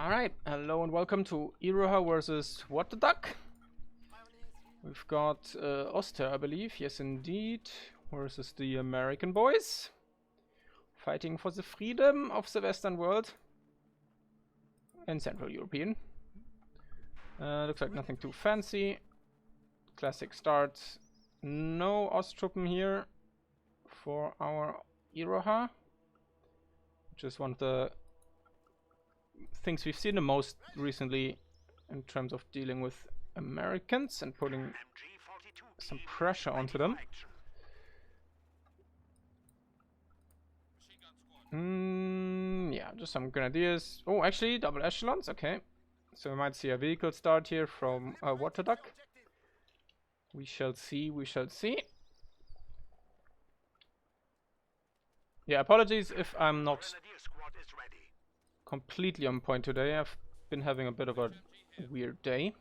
Alright, hello and welcome to Iroha versus What the Duck. We've got Oster, I believe, yes indeed, versus the American boys. Fighting for the freedom of the Western world. And Central European. Looks like nothing too fancy. Classic start. No Osttruppen here for our Iroha. Just one of the things we've seen the most recently in terms of dealing with Americans and putting some pressure onto them. Yeah, just some grenadiers. Oh, actually, double echelons. Okay, so we might see a vehicle start here from Water Duck. We shall see. We shall see. Yeah, apologies if I'm not completely on point today. I've been having a bit of a weird day.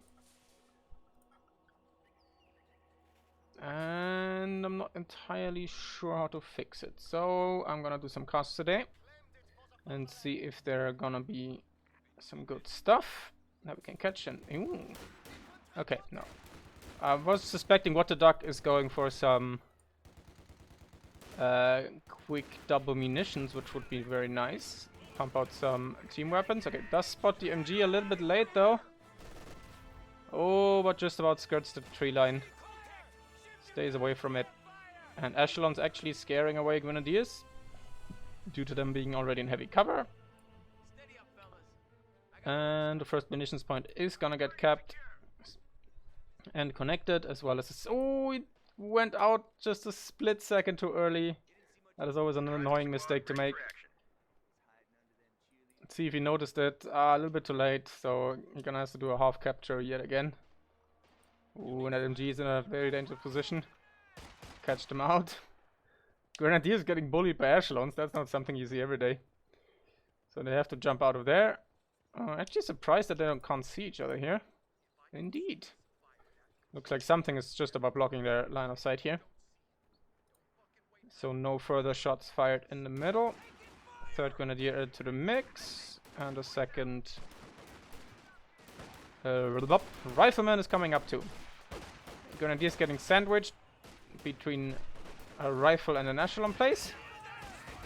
And I'm not entirely sure how to fix it. So I'm gonna do some casts today and see if there are gonna be some good stuff that we can catch. And ooh. Okay, no. I was suspecting What the Duck is going for some quick double munitions, which would be very nice. Pump out some team weapons. Okay, does spot the MG a little bit late though. Oh, but just about skirts the tree line. Stays away from it. And Echelon's actually scaring away Grenadiers due to them being already in heavy cover. And the first munitions point is gonna get capped and connected, as well as oh, it went out just a split second too early. That is always an annoying mistake to make. Let's see if he noticed it. A little bit too late, so you're gonna have to do a half capture yet again. Ooh, and that MG is in a very dangerous position. Catch them out. Grenadiers getting bullied by echelons. That's not something you see every day. So they have to jump out of there. Actually surprised that they can't see each other here. Indeed. Looks like something is just about blocking their line of sight here. So no further shots fired in the middle. Third grenadier added to the mix. And a second rifleman is coming up too. Grenadiers getting sandwiched between a rifle and an echelon place.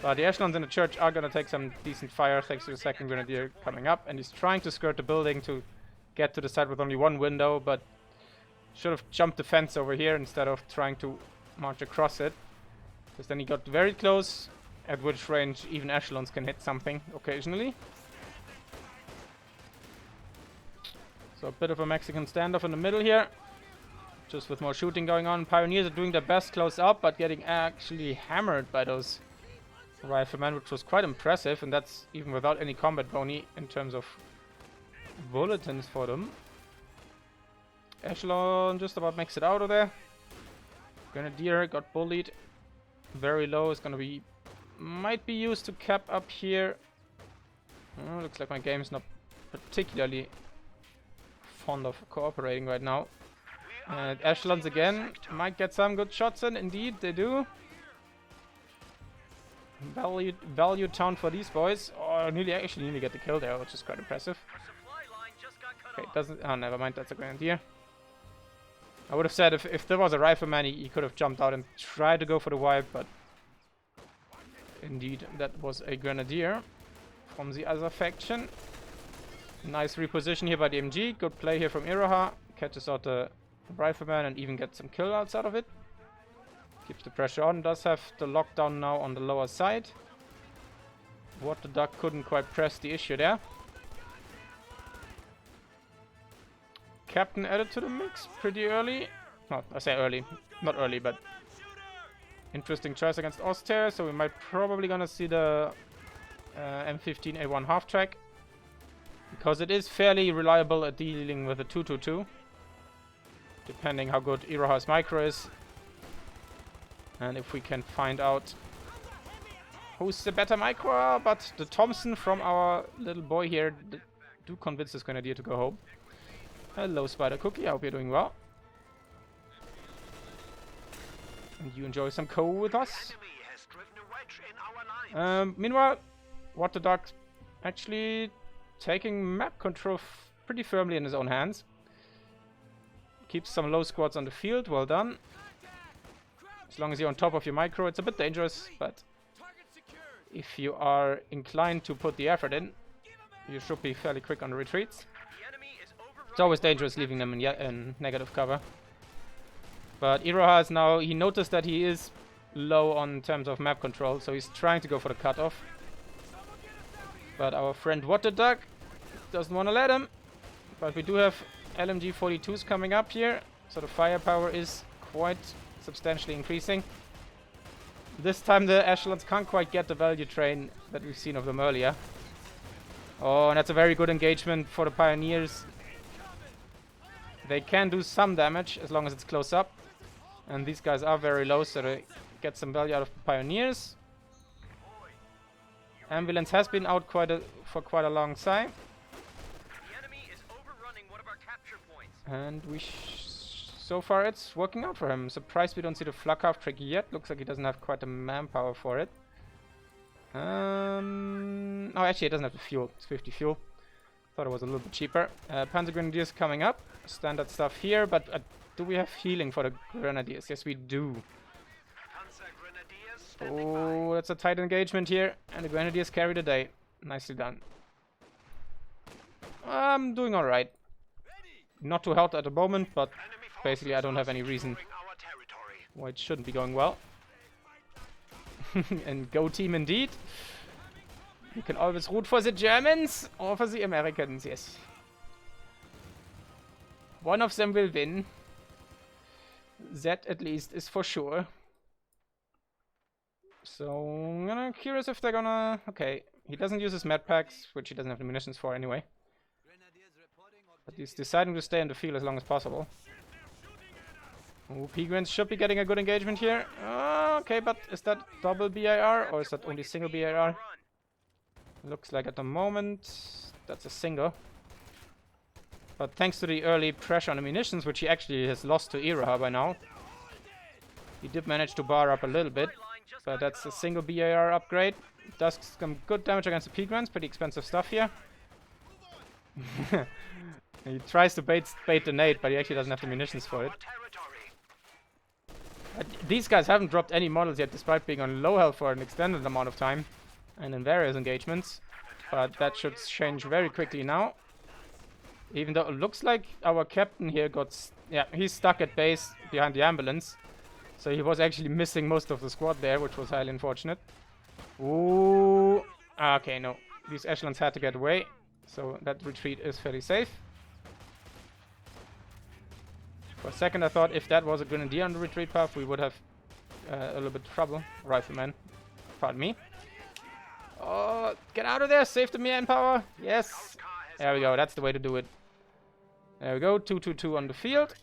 But the echelons in the church are gonna take some decent fire thanks to the second grenadier coming up. And he's trying to skirt the building to get to the side with only one window, but should have jumped the fence over here instead of trying to march across it. Because then he got very close, at which range even echelons can hit something occasionally. So a bit of a Mexican standoff in the middle here. Just with more shooting going on. Pioneers are doing their best close up, but getting actually hammered by those riflemen, which was quite impressive. And that's even without any combat bony in terms of bulletins for them. Echelon just about makes it out of there. Grenadier got bullied. Very low. Is gonna be... might be used to cap up here. Oh, looks like my game is not particularly fond of cooperating right now. And echelons again might get some good shots in. Indeed, they do. Value town for these boys. Oh, nearly get the kill there, which is quite impressive. Okay, doesn't... oh, never mind. That's a grenadier. I would have said if there was a rifleman, he could have jumped out and tried to go for the wipe, but indeed, that was a grenadier from the other faction. Nice reposition here by the MG. Good play here from Iroha. Catches out the rifleman and even gets some kill outs out of it. Keeps the pressure on. Does have the lockdown now on the lower side. What the Duck couldn't quite press the issue there. Captain added to the mix pretty early. No, I say early. Not early, but interesting choice against Oster. So we might probably gonna see the M15A1 half-track. Because it is fairly reliable at dealing with a 222. Depending how good Iroha's micro is. And if we can find out who's the better micro. But the Thompson from our little boy here do convince this grenadier to go home. Hello, Spider Cookie. I hope you're doing well. And you enjoy some CoH with us. Meanwhile, What the Duck actually taking map control pretty firmly in his own hands. Keeps some low squads on the field, well done. As long as you're on top of your micro, it's a bit dangerous, but if you are inclined to put the effort in, you should be fairly quick on the retreats. It's always dangerous leaving them in negative cover. But iroha is now, he noticed that he is low on terms of map control, so he's trying to go for the cutoff. But our friend wtffffff doesn't want to let him. But we do have LMG 42s coming up here, so the firepower is quite substantially increasing. This time the echelons can't quite get the value train that we've seen of them earlier. Oh, and that's a very good engagement for the pioneers. They can do some damage as long as it's close up. And these guys are very low, so they get some value out of the pioneers. Ambulance has been out for quite a long time. And so far it's working out for him. Surprised we don't see the flak half trick yet. Looks like he doesn't have quite the manpower for it. Oh, actually, it doesn't have the fuel. It's 50 fuel. Thought it was a little bit cheaper. Panzer Grenadiers coming up. Standard stuff here, but do we have healing for the Grenadiers? Yes, we do. Oh, that's a tight engagement here. And the Grenadiers carry the day. Nicely done. I'm doing alright. Not too hot at the moment, but basically I don't have any reason why it shouldn't be going well. And go team indeed. You can always root for the Germans or for the Americans, yes. One of them will win. That at least is for sure. So I'm curious if they're gonna... Okay, he doesn't use his med packs, which he doesn't have the munitions for anyway. But he's deciding to stay in the field as long as possible. Ooh, Pigrins should be getting a good engagement here. Okay, but is that double BIR or is that only single BIR? Looks like at the moment that's a single. But thanks to the early pressure on the munitions, which he actually has lost to iroha by now, he did manage to bar up a little bit. But that's a single BIR upgrade. Does some good damage against the Pigrins. Pretty expensive stuff here. He tries to bait the nade, but he actually doesn't have the munitions for it. These guys haven't dropped any models yet, despite being on low health for an extended amount of time. And in various engagements. But that should change very quickly now. Even though it looks like our captain here got... Yeah, he's stuck at base behind the ambulance. So he was actually missing most of the squad there, which was highly unfortunate. Ooh. Okay, no. These echelons had to get away. So that retreat is fairly safe. For a second I thought if that was a grenadier on the retreat path, we would have a little bit of trouble. Rifleman. Pardon me. Oh, get out of there! Save the manpower! Yes! There we go, that's the way to do it. There we go, 2-2-2 on the field.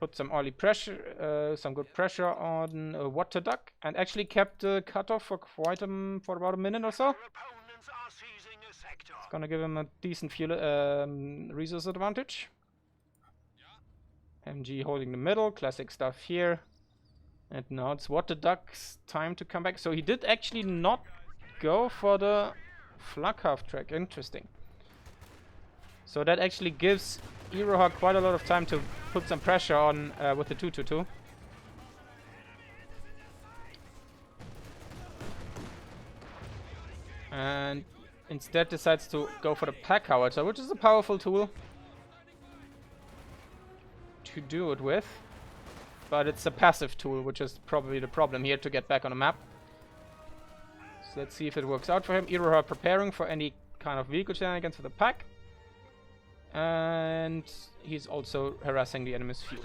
Put some early pressure, some good pressure on wtffffff, and actually kept the cutoff for for about a minute or so. It's gonna give him a decent fuel resource advantage. MG holding the middle, classic stuff here. And now it's wtffff's time to come back. So he did actually not go for the flak half track. Interesting. So that actually gives iroha quite a lot of time to put some pressure on with the 2-2-2. And instead decides to go for the pack howitzer, which is a powerful tool to do it with. But it's a passive tool, which is probably the problem here to get back on the map. So let's see if it works out for him. iroha preparing for any kind of vehicle shenanigans for the pack. And he's also harassing the enemy's fuel.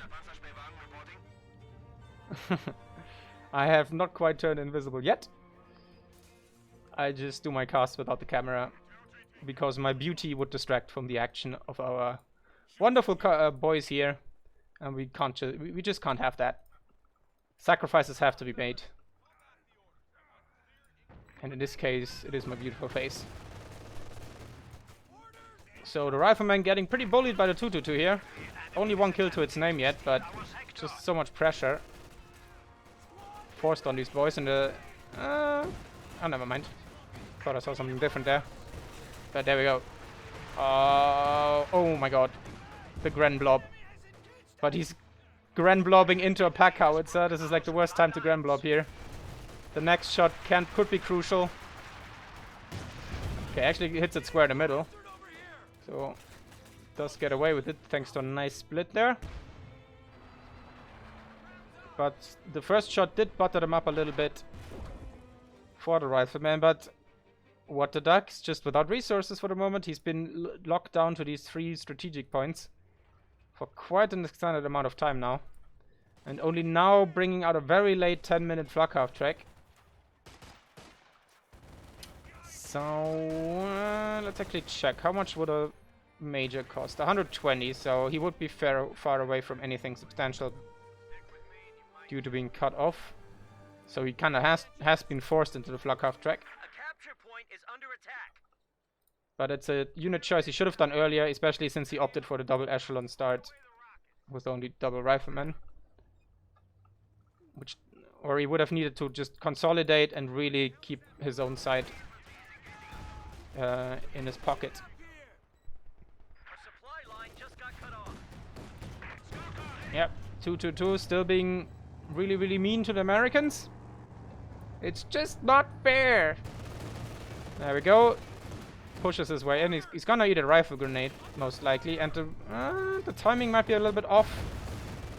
I have not quite turned invisible yet. I just do my cast without the camera because my beauty would distract from the action of our wonderful boys here, and we just can't have that. Sacrifices have to be made, and in this case, it is my beautiful face. So the rifleman getting pretty bullied by the 2-2-2 here. Only one kill to its name yet, but just so much pressure forced on these boys. And oh, never mind. Thought I saw something different there. But there we go. Oh my god. The Gren Blob. But he's Gren Blobbing into a pack howitzer. This is like the worst time to Gren Blob here. The next shot could be crucial. Okay, actually hits it square in the middle. So, does get away with it thanks to a nice split there. But the first shot did butter them up a little bit for the rifleman, but what the duck's just without resources for the moment. He's been locked down to these 3 strategic points for quite an extended amount of time now. And only now bringing out a very late 10-minute flak half track. So, let's actually check. How much would a major cost? 120, so he would be far away from anything substantial due to being cut off. So he kind of has been forced into the flak half track. A capture point is under attack. But it's a unit choice he should have done earlier, especially since he opted for the double echelon start with only double riflemen. Or he would have needed to just consolidate and really keep his own side in his pocket. Our supply line just got cut off. Yep, 2-2-2, still being really mean to the Americans. It's just not fair. There we go. Pushes his way in. He's gonna eat a rifle grenade, most likely. And the timing might be a little bit off.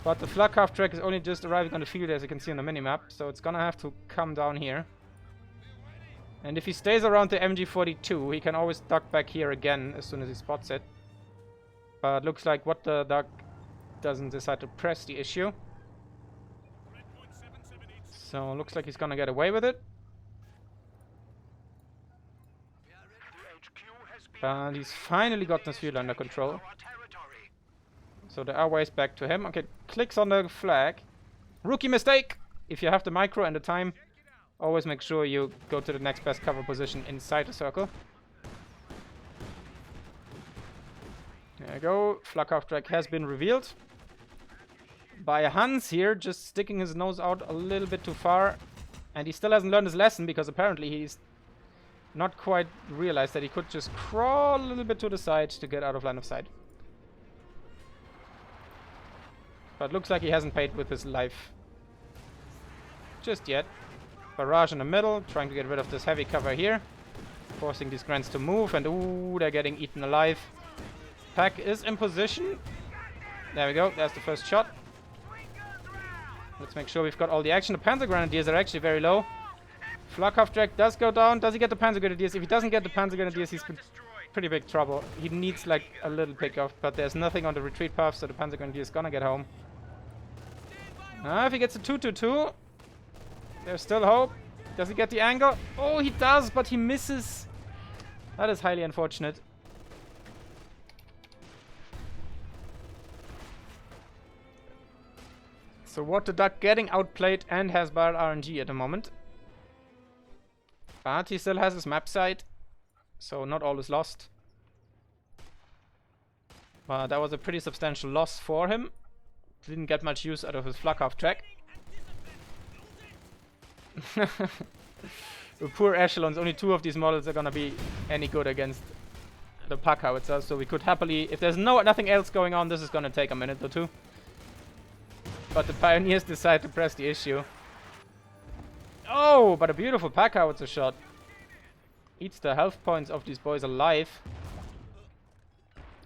But the flak half track is only just arriving on the field, as you can see on the minimap. So it's gonna have to come down here. And if he stays around the MG42, he can always duck back here again as soon as he spots it. But looks like what the duck doesn't decide to press the issue. So looks like he's gonna get away with it. And he's finally got this field under control. So the airway is back to him. Okay, clicks on the flag. Rookie mistake! If you have the micro and the time, always make sure you go to the next best cover position inside the circle. There you go. Flak half track has been revealed by Hans here, just sticking his nose out a little bit too far. And he still hasn't learned his lesson, because apparently he's not quite realized that he could just crawl a little bit to the side to get out of line of sight. But looks like he hasn't paid with his life just yet. Barrage in the middle, trying to get rid of this heavy cover here. Forcing these Grants to move, and ooh, they're getting eaten alive. Pack is in position. There we go, there's the first shot. Let's make sure we've got all the action. The Panzer Grenadiers are actually very low. Flak half track does go down. Does he get the Panzer Grenadiers? If he doesn't get the Panzer Grenadiers, he's in pretty big trouble. He needs like a little pickoff, but there's nothing on the retreat path, so the Panzer Grenadier is gonna get home. If he gets a 2-2-2, there's still hope. Does he get the angle? Oh, he does, but he misses. That is highly unfortunate. So what the duck getting outplayed and has bad RNG at the moment. But he still has his map side, so not all is lost. But that was a pretty substantial loss for him. Didn't get much use out of his flak half track. The poor echelons, only 2 of these models are gonna be any good against the pack howitzer, so we could happily, if there's nothing else going on, this is gonna take a minute or 2. But the pioneers decide to press the issue. Oh, but a beautiful pack howitzer shot. Eats the health points of these boys alive.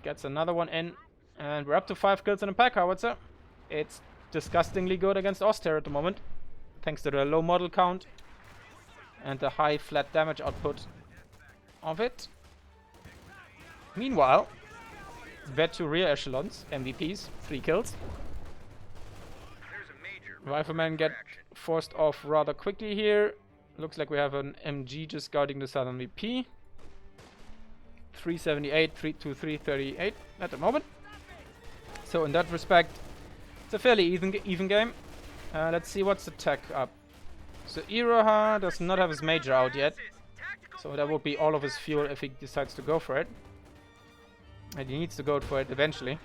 Gets another one in. And we're up to 5 kills in a pack howitzer. It's disgustingly good against Oster at the moment, thanks to the low model count and the high flat damage output of it. Meanwhile, Vet2 rear echelons, MVPs, 3 kills. Riflemen get forced off rather quickly here. Looks like we have an MG just guarding the southern VP. 378, 32338 at the moment. So in that respect, it's a fairly even game. Let's see what's the tech up. So iroha does not have his major out yet. So that would be all of his fuel if he decides to go for it. And he needs to go for it eventually.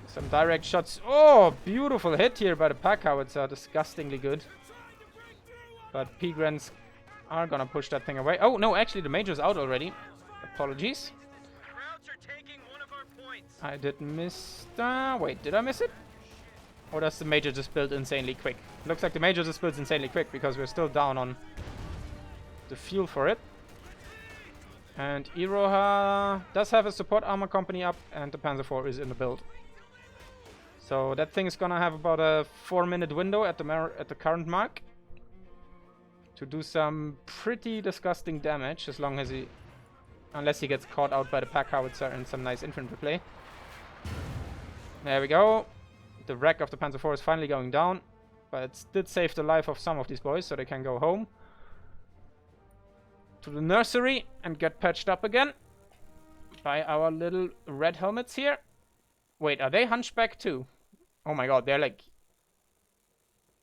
Some direct shots. Oh, beautiful hit here by the pack howitzer. Disgustingly good. But P-Grants are gonna push that thing away. Oh, no, actually, the Major's out already. Apologies. Krauts are taking one of our points. I did miss... wait, did I miss it? Or does the Major just build insanely quick? Looks like the Major just builds insanely quick because we're still down on the fuel for it. And iroha does have a support armor company up, and the Panzer IV is in the build. So that thing is gonna have about a 4-minute window at the current mark to do some pretty disgusting damage, as long as unless he gets caught out by the pack howitzer and some nice infantry play. There we go. The wreck of the Panzer IV is finally going down, but it did save the life of some of these boys, so they can go home to the nursery and get patched up again by our little red helmets here. Wait, are they hunchback too? Oh my god, they're like...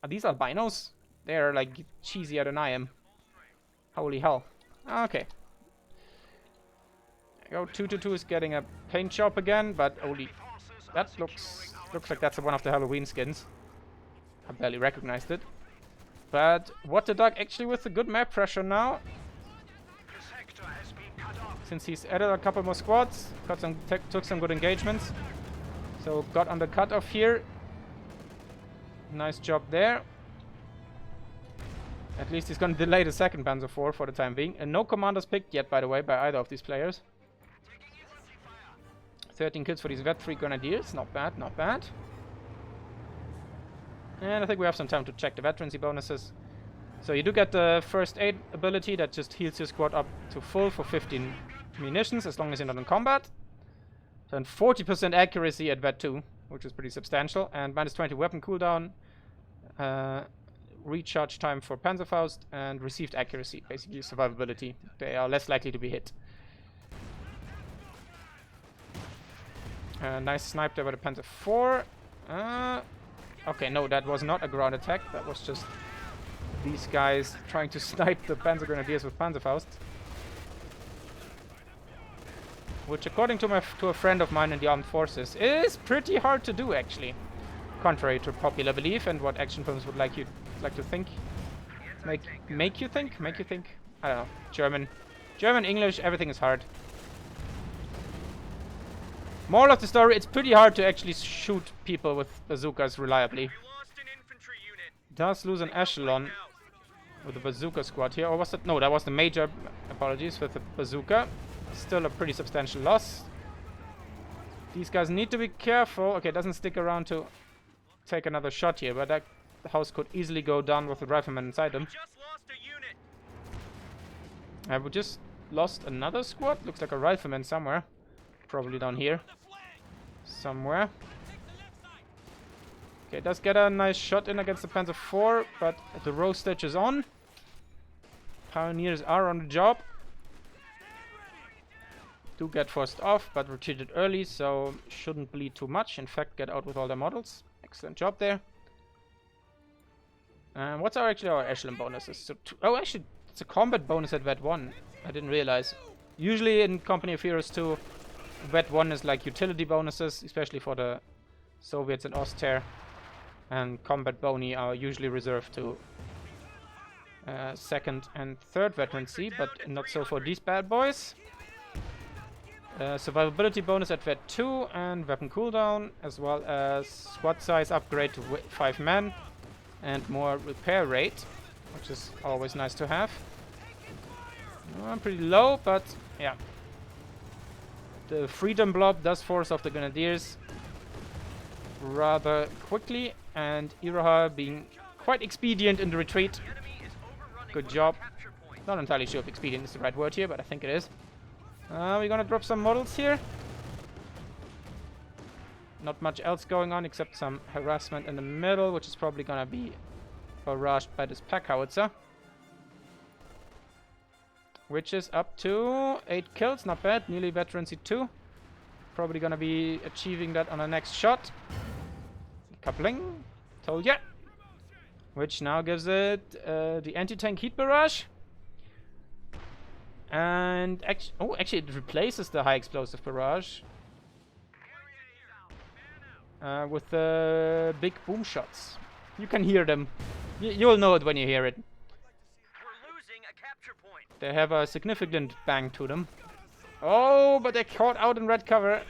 Are these albinos? They're like cheesier than I am. Holy hell. Okay. There you go, 222 is getting a paint job again, but holy... That looks like that's one of the Halloween skins. I barely recognized it. But what the duck, actually with the good map pressure now. Since he's added a couple more squads, took some good engagements. So got on the cutoff here. Nice job there. At least he's going to delay the second Panzer IV for the time being. And no commanders picked yet, by the way, by either of these players. 13 kills for these Vet-3 Grenadiers. Not bad, not bad. And I think we have some time to check the veterancy bonuses. So you do get the first aid ability that just heals your squad up to full for 15 munitions, as long as you're not in combat. Then 40% accuracy at Vet-2, which is pretty substantial. And minus 20 weapon cooldown. Recharge time for Panzerfaust. And received accuracy, basically survivability. They are less likely to be hit. Nice snipe there by the Panzer IV. Okay, no, that was not a ground attack. That was just these guys trying to snipe the Panzer Grenadiers with Panzerfaust. Which, according to a friend of mine in the armed forces, is pretty hard to do, actually. Contrary to popular belief and what action films would like to think. Make you think? I don't know. German, English, everything is hard. Moral of the story, it's pretty hard to actually shoot people with bazookas reliably. Does lose an echelon with the bazooka squad here. Or was that? No, that was the Major. Apologies, with the bazooka. Still a pretty substantial loss. These guys need to be careful. Okay, doesn't stick around to take another shot here, but that house could easily go down with the rifleman inside them. Have we just lost another squad? Looks like a rifleman somewhere. Probably down here. Somewhere. Okay, does get a nice shot in against the Panzer IV, but the row stitch is on. Pioneers are on the job. Do get forced off, but retreated early, so shouldn't bleed too much. In fact, get out with all their models. Excellent job there. What's our echelon bonuses? So oh, actually, it's a combat bonus at Vet 1. I didn't realize. Usually in Company of Heroes 2, Vet 1 is like utility bonuses, especially for the Soviets and Oster. And combat boni are usually reserved to second and third veterancy, but not so for these bad boys. Survivability bonus at Vet 2 and weapon cooldown, as well as squad size upgrade to 5 men and more repair rate, which is always nice to have. Pretty low, but yeah. The freedom blob does force off the Grenadiers rather quickly, and iroha being quite expedient in the retreat. Good job. Not entirely sure if expedient is the right word here, but I think it is. We're gonna drop some models here. Not much else going on except some harassment in the middle, which is probably gonna be barraged by this pack howitzer. Which is up to 8 kills, not bad. Nearly veterancy 2. Probably gonna be achieving that on the next shot. Coupling. Told ya. Which now gives it the anti-tank heat barrage. And actually it replaces the high explosive barrage with the big boom shots. You can hear them. You'll know it when you hear it. We're losing a They have a significant bang to them. Oh, but they're caught out in red cover.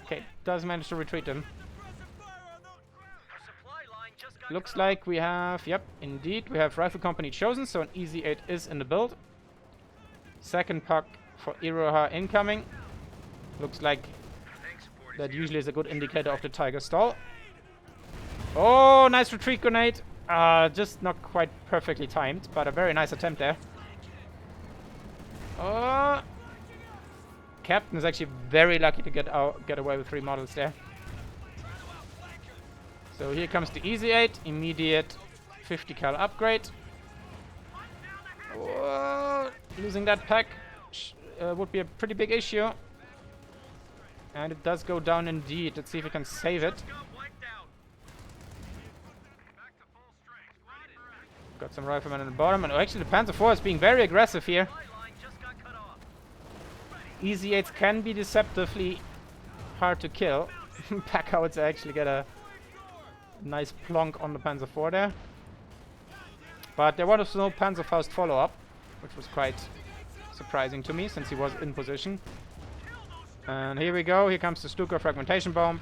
Okay, does manage to retreat them. Looks like we have, yep, indeed, we have Rifle Company chosen, so an Easy 8 is in the build. Second puck for Iroha incoming. Looks like that usually is a good indicator of the Tiger stall. Oh, nice retreat grenade. Just not quite perfectly timed, but a very nice attempt there. Oh, Captain is actually very lucky to get away with 3 models there. So here comes the Easy 8, immediate 50 cal upgrade. Whoa, losing that pack would be a pretty big issue. And it does go down indeed. Let's see if we can save it. Got some riflemen in the bottom. And actually the Panzer IV is being very aggressive here. Easy 8s can be deceptively hard to kill. Pack howitzer actually get a nice plonk on the Panzer IV there. But there was no Panzerfaust follow-up, which was quite surprising to me since he was in position. And here we go. Here comes the Stuka fragmentation bomb.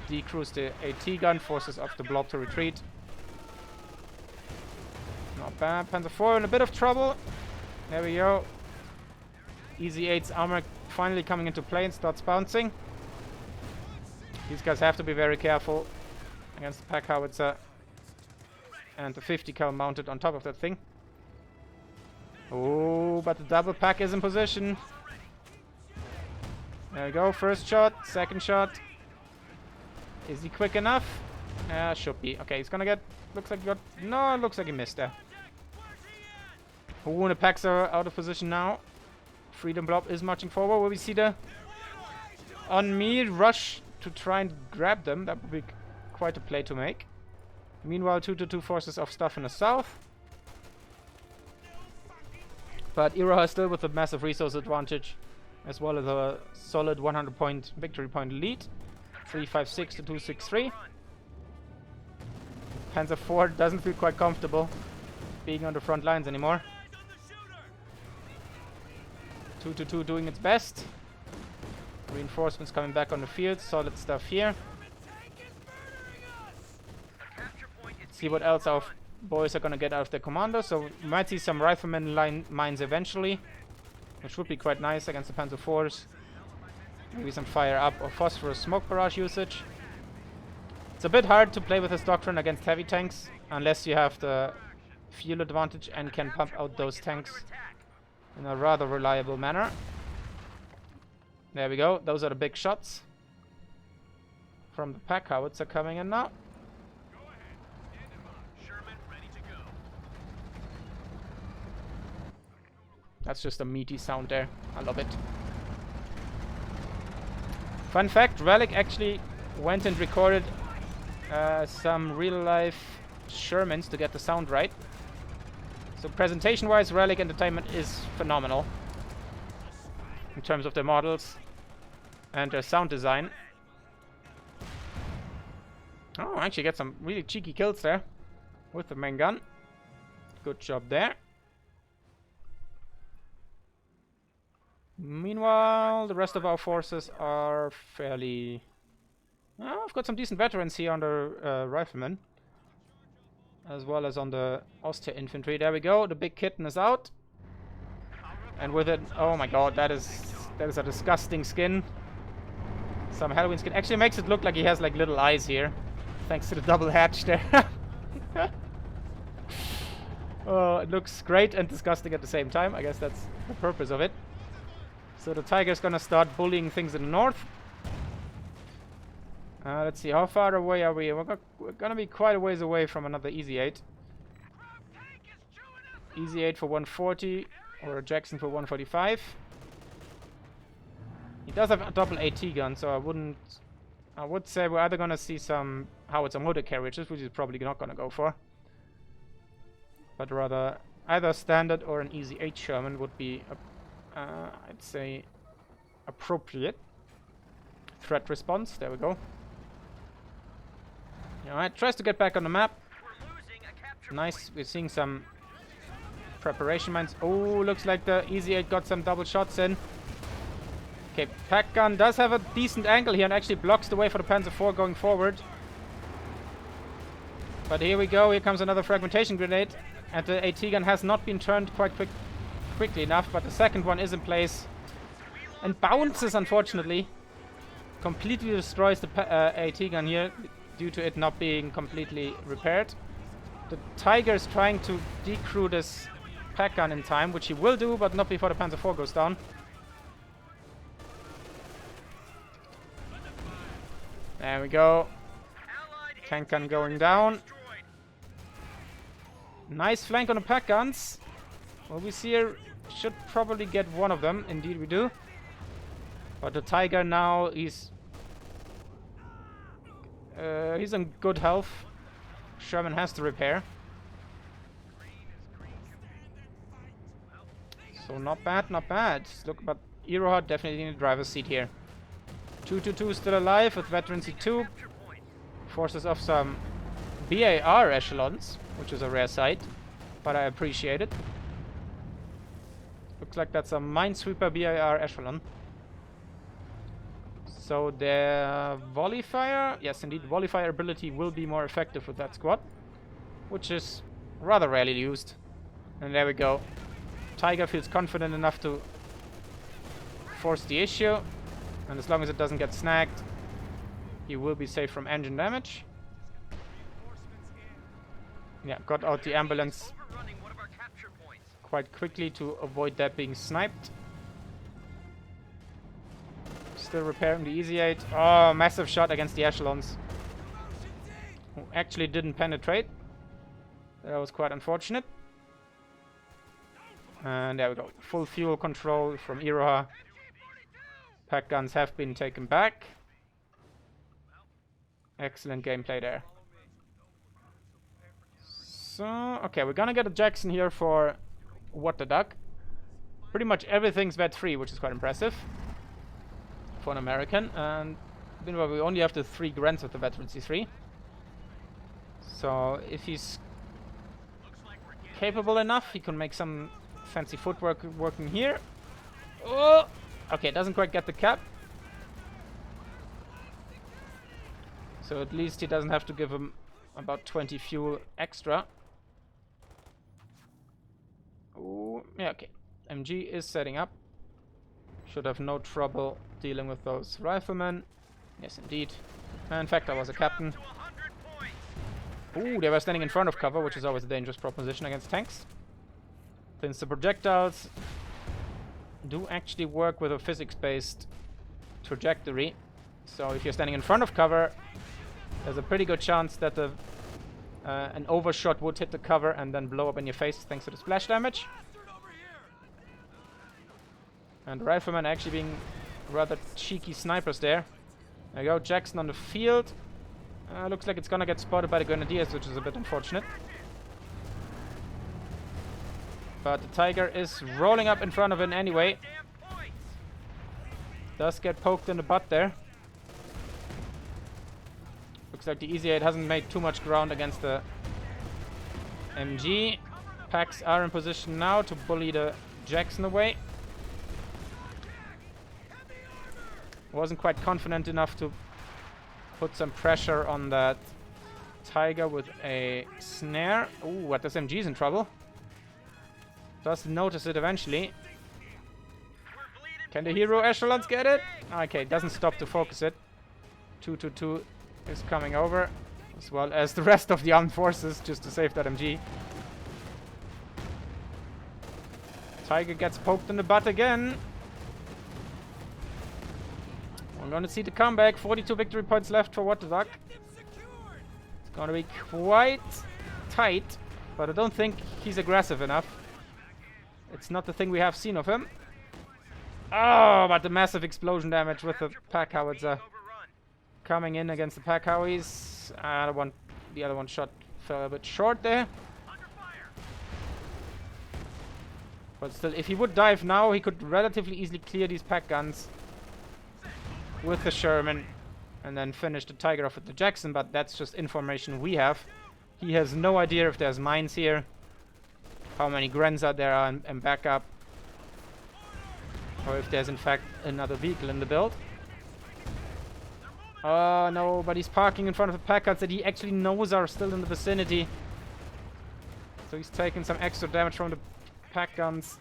Decrews the AT gun, forces off the blob to retreat. Not bad. Panzer IV in a bit of trouble. There we go. Easy 8's armor finally coming into play and starts bouncing. These guys have to be very careful against the pack howitzer and the 50 cal mounted on top of that thing. Oh, but the double pack is in position. There we go. First shot, second shot. Is he quick enough? Should be. Okay, he's gonna get. Looks like he got. No, it looks like he missed there. Oh, the packs are out of position now. Freedom Blob is marching forward. Will we see the on me rush to try and grab them? That would be quite a play to make. Meanwhile, 2-2 forces of stuff in the south. But Iroha is still with a massive resource advantage, as well as a solid 100 point victory point lead. 356 to 263. Panzer IV doesn't feel quite comfortable being on the front lines anymore. 2-2 doing its best. Reinforcements coming back on the field. Solid stuff here. See what else our boys are gonna get out of their commando. So we might see some rifleman line mines eventually, which would be quite nice against the Panzer IVs. Maybe some fire up or phosphorus smoke barrage usage. It's a bit hard to play with this doctrine against heavy tanks unless you have the fuel advantage and can pump out those tanks in a rather reliable manner. There we go. Those are the big shots from the pack howitzer coming in now. That's just a meaty sound there. I love it. Fun fact, Relic actually went and recorded some real-life Shermans to get the sound right. So presentation-wise, Relic Entertainment is phenomenal in terms of their models and their sound design. Oh, I actually get some really cheeky kills there with the main gun. Good job there. Meanwhile, the rest of our forces are fairly... Oh, I've got some decent veterans here on the riflemen, as well as on the Austria infantry. There we go. The big kitten is out, and with it, oh my god, that is a disgusting skin. Some Halloween skin. Actually makes it look like he has like little eyes here, thanks to the double hatch there. Oh, it looks great and disgusting at the same time. I guess that's the purpose of it. So the Tiger's gonna start bullying things in the north. Let's see, how far away are we? We're gonna be quite a ways away from another Easy 8. Easy 8 for 140, or a Jackson for 145. He does have a double AT gun, so I would say we're either gonna see some howitzer motor carriages, which is probably not gonna go for. But rather, either standard or an Easy 8 Sherman would be, I'd say, appropriate. Threat response, there we go. Alright, tries to get back on the map. Nice, we're seeing some Preparation mines. Oh, looks like the Easy 8 got some double shots in. Okay, pack gun does have a decent angle here and actually blocks the way for the Panzer IV going forward. But here we go. Here comes another fragmentation grenade. And the AT gun has not been turned quite quickly enough, but the second one is in place. And bounces, unfortunately. Completely destroys the AT gun here due to it not being completely repaired. The Tiger is trying to decrew this pack gun in time, which he will do, but not before the Panzer IV goes down. There we go. Tank gun going down. Nice flank on the pack guns. What we see here should probably get one of them. Indeed we do. But the Tiger now, he's on good health. Sherman has to repair. So not bad, not bad. Look, but iroha definitely in the driver's seat here. 222 still alive with Veteran C2. Forces off some BAR echelons, which is a rare sight, but I appreciate it. Looks like that's a Minesweeper BAR echelon. So their volley fire, yes indeed, volley fire ability will be more effective with that squad, which is rather rarely used. And there we go. Tiger feels confident enough to force the issue, and as long as it doesn't get snagged, he will be safe from engine damage. Yeah, got out the ambulance quite quickly to avoid that being sniped. Still repairing the Easy 8. Oh, massive shot against the echelons. Who actually didn't penetrate. That was quite unfortunate. And there we go. Full fuel control from iroha. Pack guns have been taken back. Excellent gameplay there. So, okay, we're gonna get a Jackson here for What the Duck. Pretty much everything's vet free, which is quite impressive for an American. And meanwhile, we only have the 3 grants of the Veteran C3. So, if he's capable enough, he can make some fancy footwork working here. Oh! Okay, doesn't quite get the cap. So at least he doesn't have to give him about 20 fuel extra. Oh, yeah, okay. MG is setting up. Should have no trouble dealing with those riflemen. Yes, indeed. In fact, I was a captain. Ooh, they were standing in front of cover, which is always a dangerous proposition against tanks. Since the projectiles do actually work with a physics-based trajectory. So if you're standing in front of cover, there's a pretty good chance that an overshot would hit the cover and then blow up in your face thanks to the splash damage. And the riflemen actually being rather cheeky snipers there. There you go, Jackson on the field. Looks like it's gonna get spotted by the Grenadiers, which is a bit unfortunate. But the Tiger is rolling up in front of it anyway. Does get poked in the butt there. Looks like the Easy 8 hasn't made too much ground against the MG. Packs are in position now to bully the Jackson away. Wasn't quite confident enough to put some pressure on that Tiger with a snare. Ooh, what, this MG's in trouble. Does notice it eventually. Can the hero echelons get it? Okay, doesn't stop to focus it. 222 is coming over, as well as the rest of the armed forces, just to save that MG. Tiger gets poked in the butt again. We're going to see the comeback. 42 victory points left for What the Duck. It's going to be quite tight, but I don't think he's aggressive enough. It's not the thing we have seen of him. Oh, but the massive explosion damage with the pack howitzer coming in against the pack howies. The other one shot fell a bit short there. But still, if he would dive now, he could relatively easily clear these pack guns with the Sherman and then finish the Tiger off with the Jackson, but that's just information we have. He has no idea if there's mines here. how many Grenza there are and backup. Or if there's in fact another vehicle in the build. Oh no, but he's parking in front of the pack cards that he actually knows are still in the vicinity. So he's taking some extra damage from the pack guns.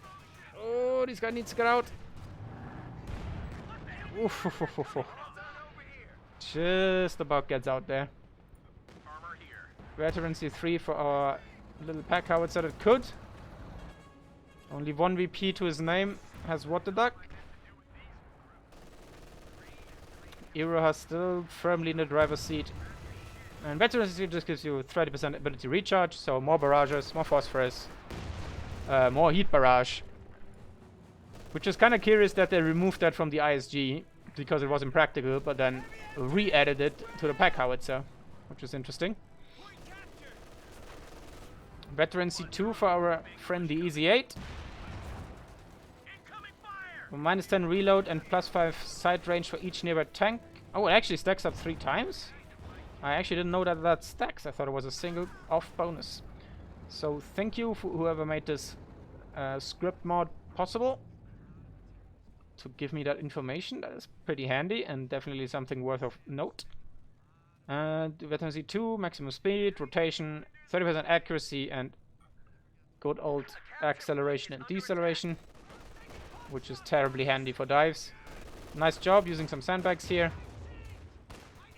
Oh, this guy needs to get out. Oof. Just about gets out there. Veteran C3 for our little pack howitzer that could. Only one VP to his name. Has what the duck? iroha still firmly in the driver's seat. And Veteran C3 just gives you 30% ability recharge, so more barrages, more phosphorus, more heat barrage. Which is kind of curious that they removed that from the ISG because it was impractical, but then re-added it to the pack howitzer, which is interesting. Veteran C2 for our friend the Easy 8. Minus 10 reload and plus 5 sight range for each nearby tank. Oh, it actually stacks up 3 times? I actually didn't know that that stacks. I thought it was a single off bonus. So thank you for whoever made this script mod possible to give me that information. That is pretty handy and definitely something worth of note. Veteran C2, maximum speed, rotation, 30% accuracy, and good old acceleration and deceleration, which is terribly handy for dives. Nice job using some sandbags here,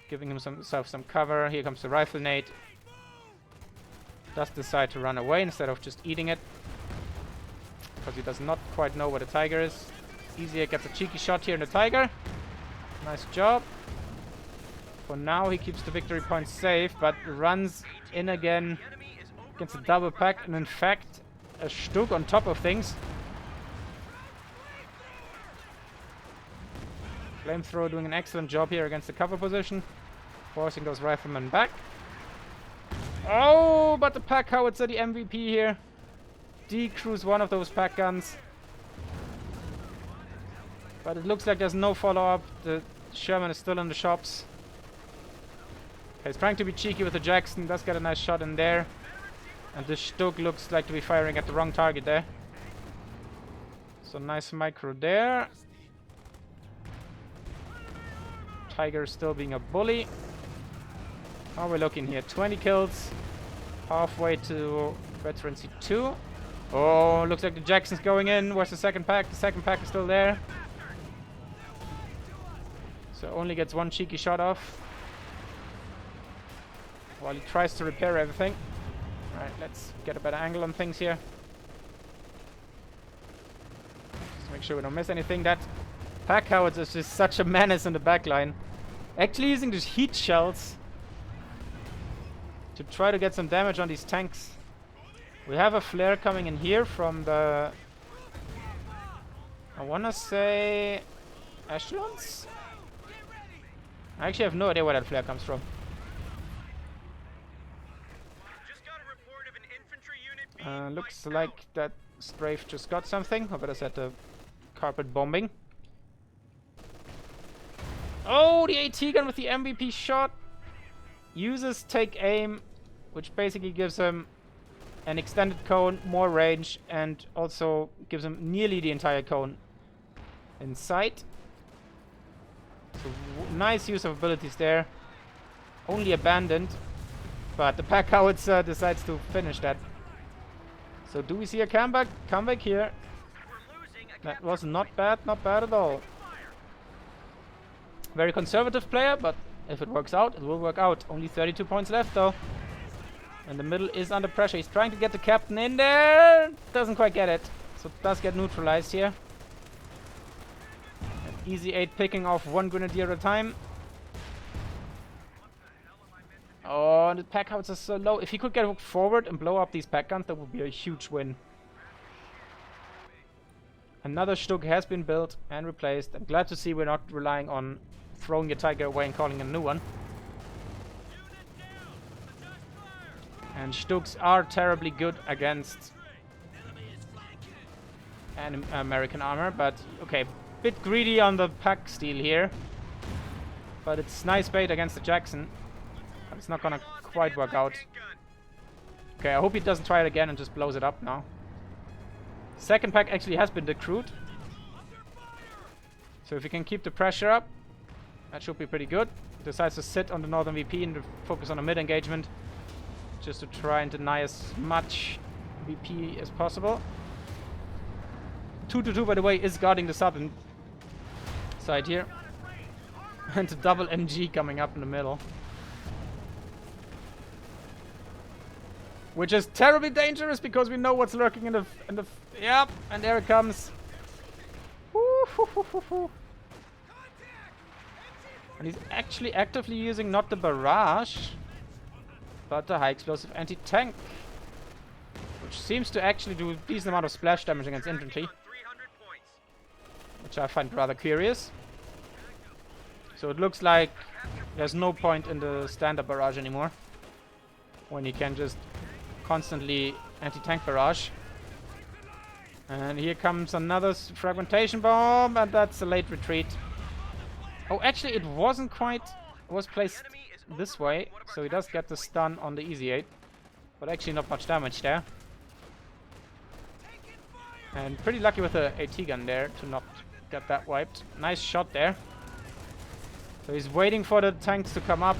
giving himself some cover. Here comes the rifle nade. Does decide to run away instead of just eating it, because he does not quite know where the tiger is. Easier gets a cheeky shot here in the tiger. Nice job. For now he keeps the victory point safe, but runs in again against a double pack, and in fact a Stug on top of things. Flamethrower doing an excellent job here against the cover position, forcing those riflemen back. Oh, but the pack howitzer, the MVP here, decrews one of those pack guns. But it looks like there's no follow-up. The Sherman is still in the shops. Okay, he's trying to be cheeky with the Jackson. Does get a nice shot in there. And the Stug looks like to be firing at the wrong target there. So nice micro there. Tiger still being a bully. How are we looking here? 20 kills. Halfway to Veteran C2. Oh, looks like the Jackson's going in. Where's the second pack? The second pack is still there. So only gets one cheeky shot off while he tries to repair everything. Alright, let's get a better angle on things here. Just make sure we don't miss anything. That pack howitzer is just such a menace in the back line. Actually using these heat shells to try to get some damage on these tanks. We have a flare coming in here from the, I wanna say, echelons? I actually have no idea where that flare comes from. Looks like that strafe just got something. I better set the carpet bombing. Oh, the AT gun with the MVP shot. Uses take aim, which basically gives him an extended cone, more range, and also gives him nearly the entire cone in sight. So nice use of abilities there. Only abandoned, but the pack howitzer decides to finish that. So do we see a comeback here? That was not bad at all. Very conservative player, but if it works out, it will work out. Only 32 points left though. And the middle is under pressure. He's trying to get the captain in there. Doesn't quite get it. So it does get neutralized here. An Easy 8 picking off one grenadier at a time. Oh, the pack howitzer is so low. If he could get forward and blow up these pack guns, that would be a huge win. Another Stug has been built and replaced. I'm glad to see we're not relying on throwing your tiger away and calling a new one. And Stugs are terribly good against American armor, but okay, bit greedy on the pack steel here. But it's nice bait against the Jackson. But it's not gonna quite work out. Okay, I hope he doesn't try it again and just blows it up now. Second pack actually has been decrewed. So if we can keep the pressure up, that should be pretty good. Decides to sit on the northern VP and to focus on a mid engagement, just to try and deny as much VP as possible. 222, by the way, is guarding the southern side here. And the double MG coming up in the middle. Which is terribly dangerous because we know what's lurking in the yep, and there it comes. And he's actually actively using not the barrage, but the high explosive anti-tank, which seems to actually do a decent amount of splash damage against infantry, which I find rather curious. So it looks like there's no point in the standard barrage anymore, when you can just constantly anti-tank barrage. And here comes another fragmentation bomb, and that's a late retreat. Oh, actually it wasn't quite, it was placed this way, so he does get the stun on the Easy 8, but actually not much damage there. And pretty lucky with the AT gun there to not get that wiped. Nice shot there. So he's waiting for the tanks to come up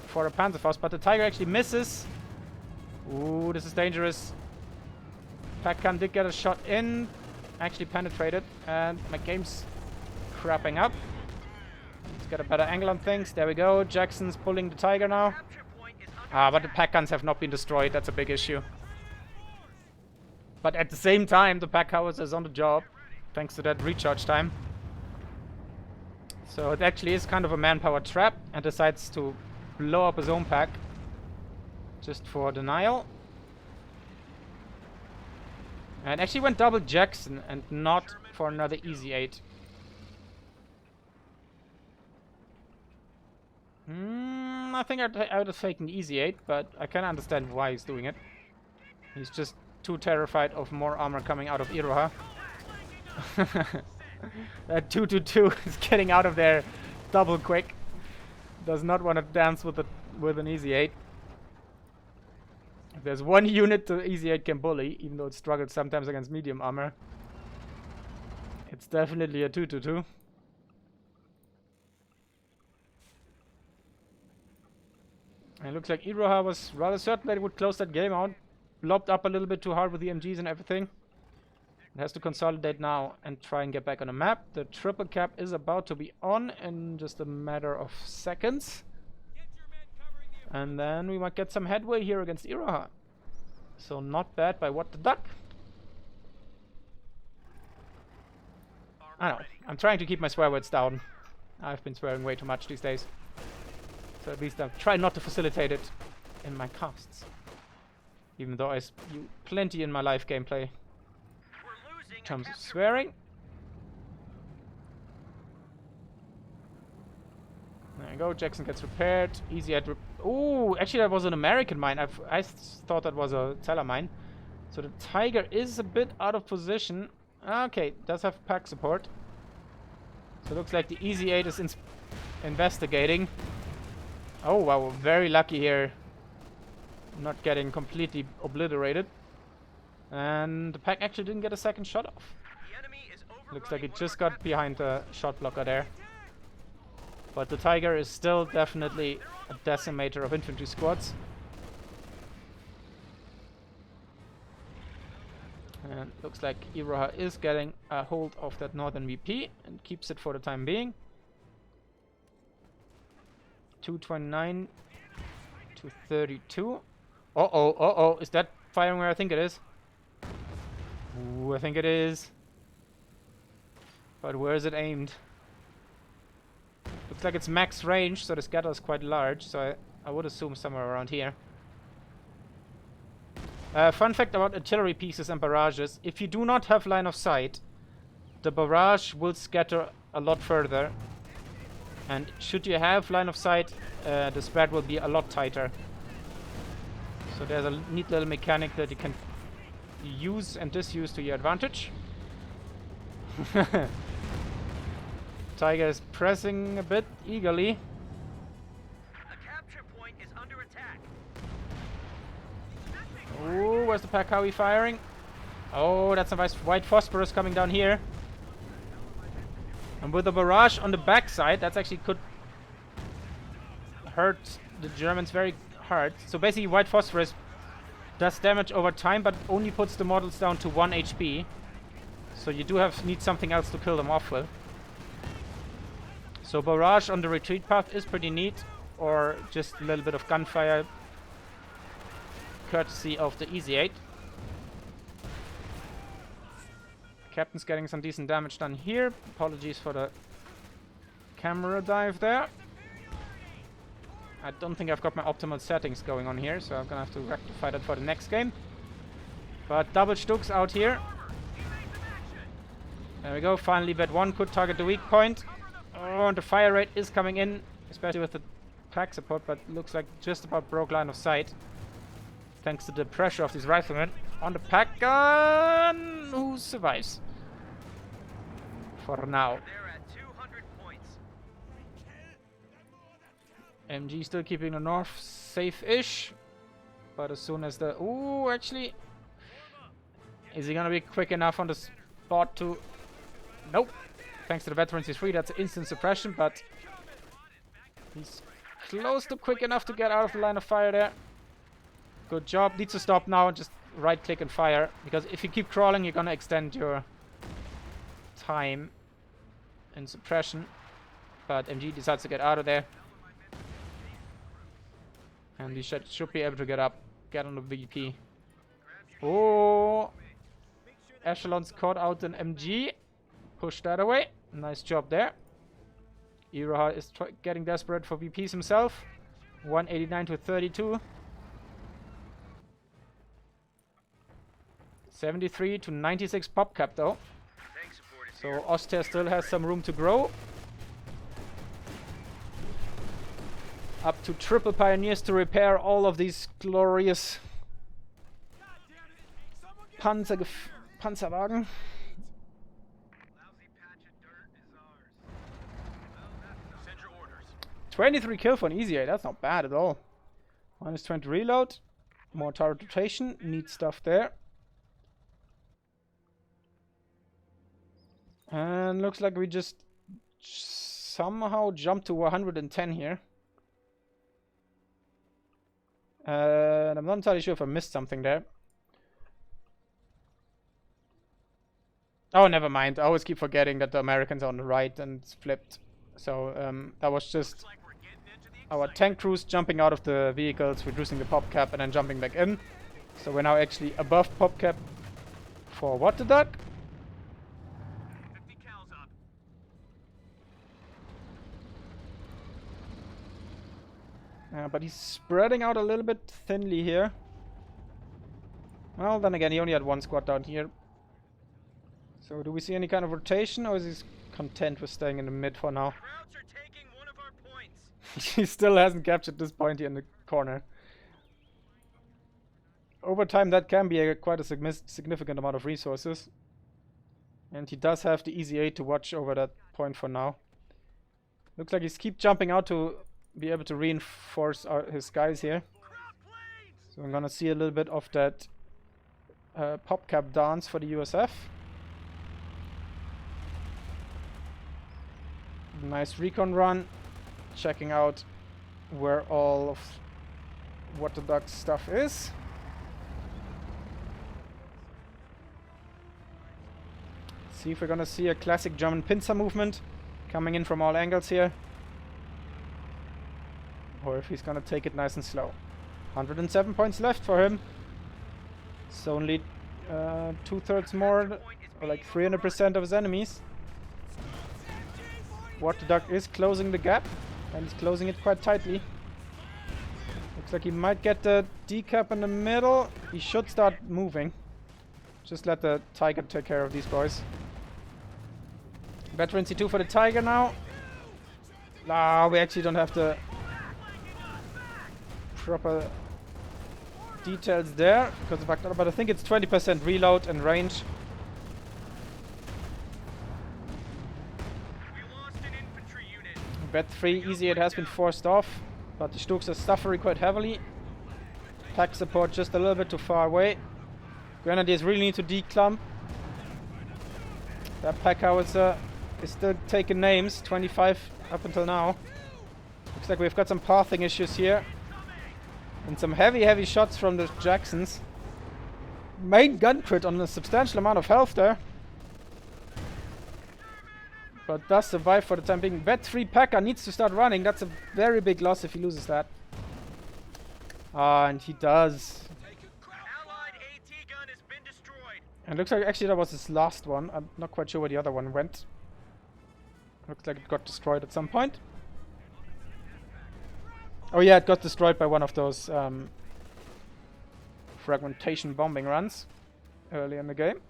for a Panzerfaust, but the Tiger actually misses. Ooh, this is dangerous. Packcan did get a shot in, actually penetrated, and my game's crapping up. Let's get a better angle on things. There we go. Jackson's pulling the Tiger now. Ah, but the pack guns have not been destroyed. That's a big issue. But at the same time, the pack howitzer is on the job, thanks to that recharge time. So it actually is kind of a manpower trap, and decides to blow up his own pack just for denial. And actually went double Jackson and not for another Easy 8. I think I would have taken Easy 8, but I can understand why he's doing it. He's just too terrified of more armor coming out of Iroha. That 222 is getting out of there double quick. Does not want to dance with an Easy 8. If there's one unit the Easy 8 can bully, even though it struggles sometimes against medium armor, it's definitely a 222. And it looks like Iroha was rather certain that it would close that game out. Lobbed up a little bit too hard with the MGs and everything. It has to consolidate now and try and get back on the map. The triple cap is about to be on in just a matter of seconds. And then we might get some headway here against Iroha. So not bad by What the Duck. I know. I'm trying to keep my swear words down. I've been swearing way too much these days. So at least I try not to facilitate it in my casts. Even though I spew plenty in my live gameplay. In terms of swearing. There you go, Jackson gets repaired. Easy at ooh, actually that was an American mine. I thought that was a Teller mine. So the Tiger is a bit out of position. Okay, does have pack support. So it looks like the Easy 8 is investigating. Oh wow, very lucky here. Not getting completely obliterated. And the pack actually didn't get a second shot off. Looks like it just got behind the shot blocker there. But the Tiger is still definitely a decimator of infantry squads. And looks like Iroha is getting a hold of that northern VP and keeps it for the time being. 229 to 32. Uh-oh. Is that firing where I think it is? Ooh, I think it is. But where is it aimed? Looks like it's max range, so the scatter is quite large, so I would assume somewhere around here. Fun fact about artillery pieces and barrages. If you do not have line of sight, the barrage will scatter a lot further. And should you have line of sight, the spread will be a lot tighter. So there's a neat little mechanic that you can use and disuse to your advantage. Tiger is pressing a bit eagerly. A capture point is under attack. Ooh, where's the pack? How are we firing? Oh, that's a nice white phosphorus coming down here. And with the barrage on the backside, that's actually could hurt the Germans very hard. So basically white phosphorus does damage over time, but only puts the models down to 1 HP. So you do need something else to kill them off with. So barrage on the retreat path is pretty neat, or just a little bit of gunfire courtesy of the Easy 8. Captain's getting some decent damage done here. Apologies for the camera dive there. I don't think I've got my optimal settings going on here, so I'm gonna have to rectify that for the next game. But double Stuks out here. There we go, finally Bet 1 could target the weak point. Oh, and the fire rate is coming in, especially with the pack support, but looks like just about broke line of sight. Thanks to the pressure of these riflemen on the pack gun, who survives. For now. MG still keeping the north safe-ish. But as soon as the... Ooh, actually... Is he gonna be quick enough on the spot to... Nope. Thanks to the veterans, he's free. That's instant suppression, but... He's close to quick enough to get out of the line of fire there. Good job. Needs to stop now and just right-click and fire. Because if you keep crawling, you're gonna extend your time in suppression. But MG decides to get out of there. And he should be able to get up. Get on the VP. Oh! Echelon's caught out an MG. Push that away. Nice job there. Iroha is getting desperate for VPs himself. 189 to 32. 73 to 96 pop cap though. So Oster still has some room to grow. Up to triple pioneers to repair all of these glorious Panzerwagen. 23 kill for an easy 8, that's not bad at all. Minus 20 reload. More turret rotation, neat stuff there. And looks like we just somehow jumped to 110 here. And I'm not entirely sure if I missed something there. Oh, never mind. I always keep forgetting that the Americans are on the right and it's flipped. So that was just our tank crews jumping out of the vehicles, reducing the pop cap, and then jumping back in. So we're now actually above pop cap for what the duck? But he's spreading out a little bit thinly here. Well, then again, he only had one squad down here. So do we see any kind of rotation, or is he content with staying in the mid for now? He still hasn't captured this point here in the corner. Over time, that can be quite a significant amount of resources. And he does have the Easy 8 to watch over that point for now. Looks like he's keep jumping out to be able to reinforce his guys here. So I'm gonna see a little bit of that pop cap dance for the USF. Nice recon run. Checking out where all of what the duck stuff is. See if we're gonna see a classic German pincer movement coming in from all angles here. Or if he's gonna take it nice and slow. 107 points left for him. It's only 2/3 more, or like 300% of his enemies. What the duck is closing the gap, and he's closing it quite tightly. Looks like he might get the decap in the middle. He should start moving. Just let the Tiger take care of these boys. Veteran C2 for the Tiger now. Ah, we actually don't have the proper details there because of Baghdad, but I think it's 20% reload and range. Bet 3 Easy 8 has been forced off, but the Stuks are suffering quite heavily. Pack support just a little bit too far away. Grenadiers really need to declump. That pack howitzer is still taking names. 25 up until now. Looks like we've got some pathing issues here. And some heavy shots from the Jacksons. Main gun crit on a substantial amount of health there. But does survive for the time being. Vet 3 Packer needs to start running. That's a very big loss if he loses that. Ah, and he does. And looks like actually that was his last one. I'm not quite sure where the other one went. Looks like it got destroyed at some point. Oh yeah, it got destroyed by one of those fragmentation bombing runs early in the game.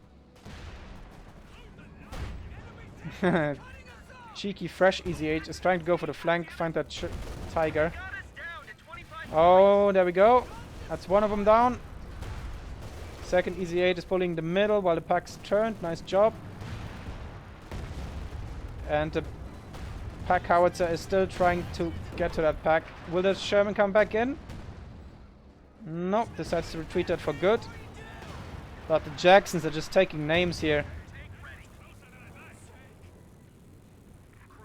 Cheeky fresh EZH is trying to go for the flank, find that tiger. Oh, there we go. That's one of them down. Second EZ8 is pulling the middle while the pack's turned. Nice job. And the pack howitzer is still trying to get to that pack. Will the Sherman come back in? Nope, decides to retreat that for good. But the Jacksons are just taking names here.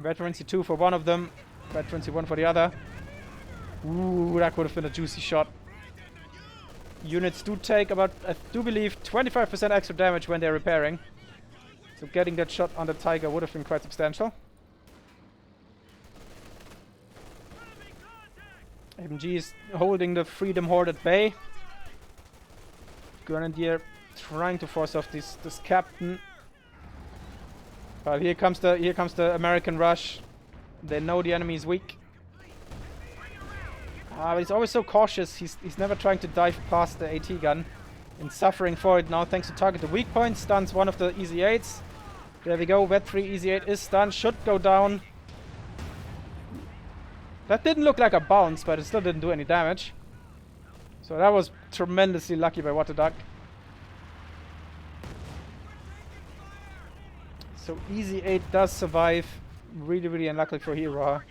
Veterancy 2 for one of them. Veterancy 1 for the other. Ooh, that would have been a juicy shot. Units do take about, I do believe, 25% extra damage when they're repairing. So getting that shot on the Tiger would have been quite substantial. MG is holding the Freedom Horde at bay. Grenadier trying to force off this captain. But here comes the American rush. They know the enemy is weak. But he's always so cautious. He's never trying to dive past the AT gun. And suffering for it now thanks to target the weak point. Stuns one of the EZ8s. There we go. Vet 3 EZ8 is stunned. Should go down. That didn't look like a bounce, but it still didn't do any damage. So that was tremendously lucky by wtffffff. So EZ8 does survive. Really, really unlucky for iroha.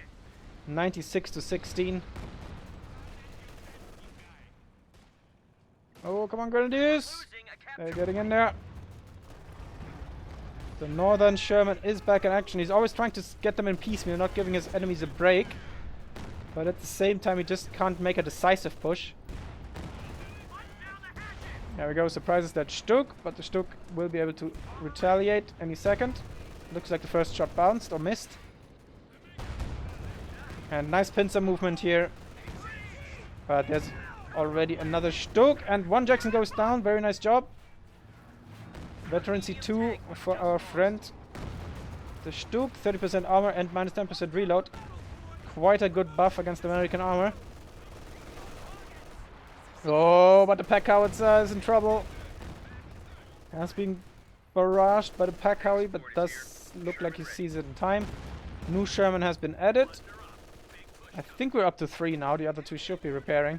96 to 16. Oh, come on, Grenadiers! They're getting in there. The Northern Sherman is back in action. He's always trying to get them in piecemeal, not giving his enemies a break. But at the same time, he just can't make a decisive push. There we go. Surprises that Stuk, but the Stuk will be able to retaliate any second. Looks like the first shot bounced or missed. And nice pincer movement here. But there's already another Stuk, and one Jackson goes down. Very nice job. Veterancy 2 for our friend. The Stuk, 30% armor and minus 10% reload. Quite a good buff against American armor. Oh, but the pack howitzer is in trouble. Has been barraged by the pack howie, but does look like he sees it in time. New Sherman has been added. I think we're up to 3 now. The other 2 should be repairing.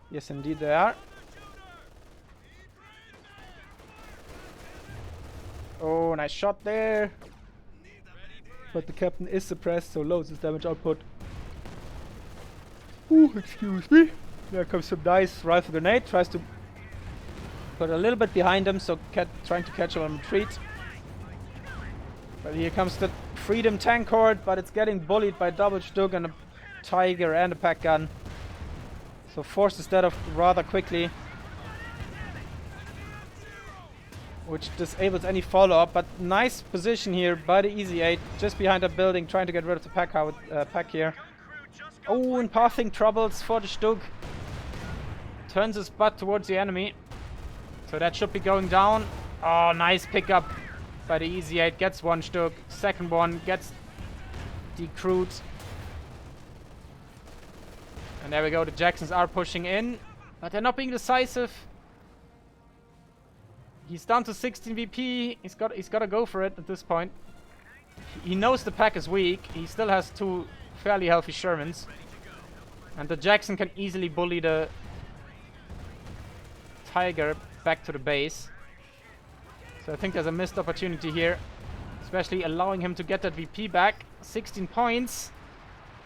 Yes, indeed they are. Oh, nice shot there. But the captain is suppressed, so loads his damage output. Ooh, excuse me. There comes some nice rifle grenade. Tries to put a little bit behind him, so trying to catch him on retreat. But here comes the Freedom tank horde, but it's getting bullied by double Stuk and a Tiger and a pack gun. So forces that off rather quickly, which disables any follow-up. But nice position here by the EZ8, just behind that building, trying to get rid of the pack here. Oh, and pathing troubles for the Stuk. Turns his butt towards the enemy. So that should be going down. Oh, nice pickup by the EZ8. Gets one Stuk. Second one gets decrewed. And there we go. The Jacksons are pushing in, but they're not being decisive. He's down to 16 VP. He's got to go for it at this point. He knows the pack is weak. He still has 2 fairly healthy Shermans. And the Jackson can easily bully the Tiger back to the base. So I think there's a missed opportunity here. Especially allowing him to get that VP back. 16 points.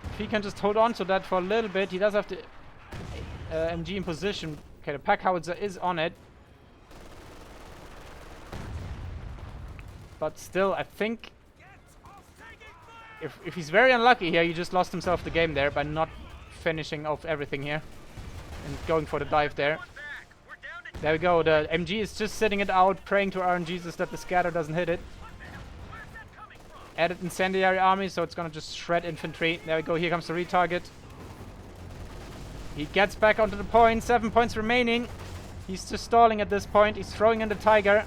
If he can just hold on to that for a little bit. He does have the MG in position. Okay, the pack howitzer is on it. But still, I think if he's very unlucky here, he just lost himself the game there by not finishing off everything here and going for the dive there. There we go. The MG is just sitting it out, praying to RNGesus that the scatter doesn't hit it. Added incendiary army, so it's gonna just shred infantry. There we go. Here comes the retarget. He gets back onto the point. 7 points remaining. He's just stalling at this point. He's throwing in the Tiger.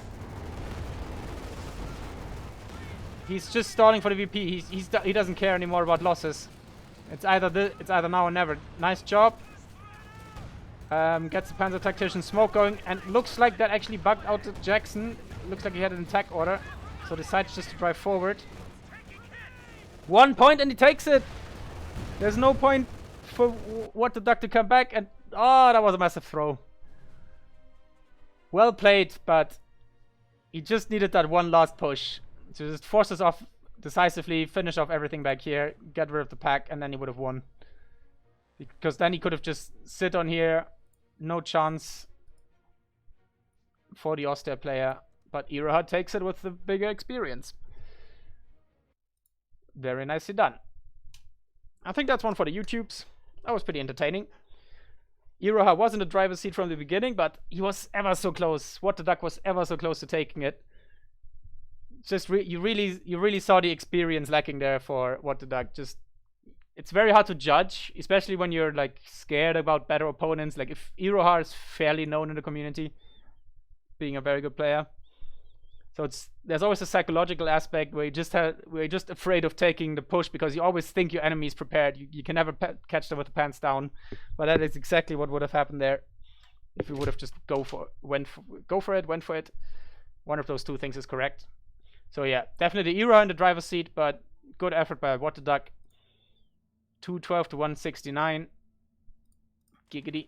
He's just stalling for the VP. He doesn't care anymore about losses. It's either now or never. Nice job. Gets the Panzer Tactician smoke going, and looks like that actually bugged out the Jackson. Looks like he had an attack order, so decides just to drive forward. 1 point and he takes it. There's no point for What the Duck to come back, and oh, that was a massive throw. Well played, but he just needed that one last push to just force us off decisively, finish off everything back here, get rid of the pack, and then he would have won. Because then he could have just sit on here, no chance for the Oster player, but iroha takes it with the bigger experience. Very nicely done. I think that's one for the YouTubes. That was pretty entertaining. iroha was in the driver's seat from the beginning, but he was ever so close. What the Duck was ever so close to taking it. Just you really saw the experience lacking there for What the Duck. Just it's very hard to judge, especially when you're like scared about better opponents. Like if iroha is fairly known in the community, being a very good player. So there's always a psychological aspect where you're just afraid of taking the push because you always think your enemy is prepared. You can never catch them with the pants down. But that is exactly what would have happened there if you would have just went for it. One of those two things is correct. So yeah, definitely iroha in the driver's seat, but good effort by What the Duck. 212 to 169. Giggity.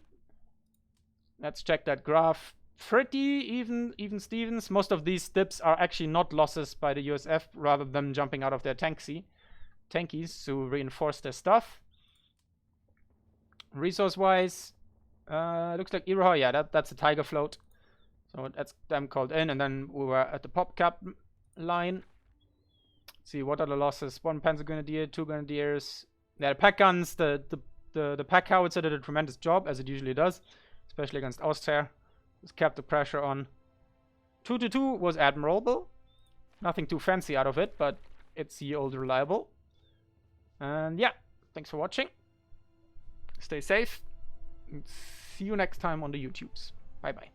Let's check that graph. Pretty even Stevens. Most of these dips are actually not losses by the USF, rather than jumping out of their tankies to reinforce their stuff. Resource-wise, looks like iroha, yeah, that's a Tiger float. So that's them called in, and then we were at the pop cap line. Let's see, what are the losses? 1 Panzer Grenadier, 2 Grenadiers. Yeah, the pack guns, the pack howitzer did a tremendous job, as it usually does, especially against Austria. Just kept the pressure on. 2-2 was admirable. Nothing too fancy out of it, but it's the old reliable. And yeah, thanks for watching. Stay safe. See you next time on the YouTubes. Bye bye.